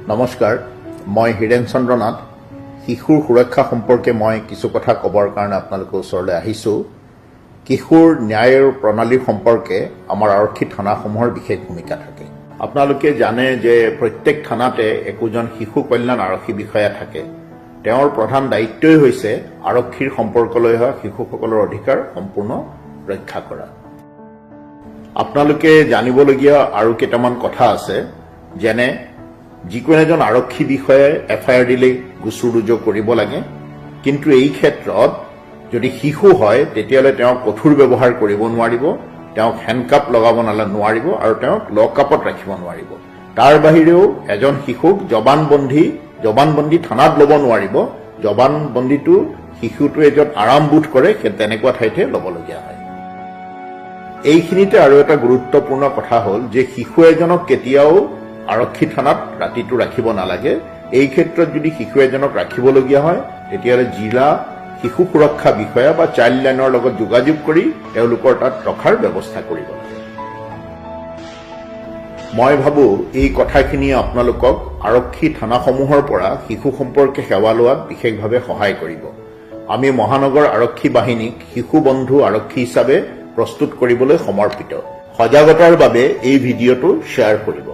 নমস্কাৰ, মই হীৰেন চন্দ্ৰ নাথ। শিশুৰ সুৰক্ষা সম্পৰ্কে মই কিছু কথা ক'বৰ কাৰণে আপোনালোকৰ ওচৰলৈ আহিছোঁ। কিশোৰ ন্যায়ৰ প্ৰণালীৰ সম্পৰ্কে আমাৰ আৰক্ষী থানাসমূহৰ বিশেষ ভূমিকা থাকে। আপোনালোকে জানে যে প্ৰত্যেক থানাতে একোজন শিশু কল্যাণ আৰক্ষী বিষয়া থাকে। তেওঁৰ প্ৰধান দায়িত্বই হৈছে আৰক্ষীৰ সম্পৰ্কলৈ হোৱা শিশুসকলৰ অধিকাৰ সম্পূৰ্ণ ৰক্ষা কৰা। আপোনালোকে জানিবলগীয়া আৰু কেইটামান কথা আছে, যেনে যিকোনো এজন আৰক্ষী বিষয়াই এফআইআৰ দিলে গোচৰ ৰুজু কৰিব লাগে, কিন্তু এই ক্ষেত্ৰত যদি শিশু হয় তেতিয়াহ'লে তেওঁক কঠোৰ ব্যৱহাৰ কৰিব নোৱাৰিব, তেওঁক হেণ্ডকাপ লগাব নোৱাৰিব আৰু তেওঁক লকআপত ৰাখিব নোৱাৰিব। তাৰ বাহিৰেও এজন শিশুক জবানবন্দী থানাত ল'ব নোৱাৰিব। জবানবন্দীটো শিশুটোৱে য'ত আৰাম বোধ কৰে সেই তেনেকুৱা ঠাইতে ল'বলগীয়া হয়। এইখিনিতে আৰু এটা গুৰুত্বপূৰ্ণ কথা হ'ল যে শিশু এজনক কেতিয়াও আৰক্ষী থানাত ৰাতিটো ৰাখিব নালাগে। এই ক্ষেত্ৰত যদি শিশু এজনক ৰাখিবলগীয়া হয় তেতিয়াহ'লে জিলা শিশু সুৰক্ষা বিষয়া বা চাইল্ড লাইনৰ লগত যোগাযোগ কৰি তেওঁলোকৰ তাত ৰখাৰ ব্যৱস্থা কৰিব লাগে। মই ভাবোঁ এই কথাখিনিয়ে আপোনালোকক আৰক্ষী থানাসমূহৰ পৰা শিশু সম্পৰ্কে সেৱা লোৱাত বিশেষভাৱে সহায় কৰিব। আমি মহানগৰ আৰক্ষী বাহিনীক শিশু বন্ধু আৰক্ষী হিচাপে প্ৰস্তুত কৰিবলৈ সমৰ্পিত। সজাগতাৰ বাবে এই ভিডিঅ'টো শ্বেয়াৰ কৰিব।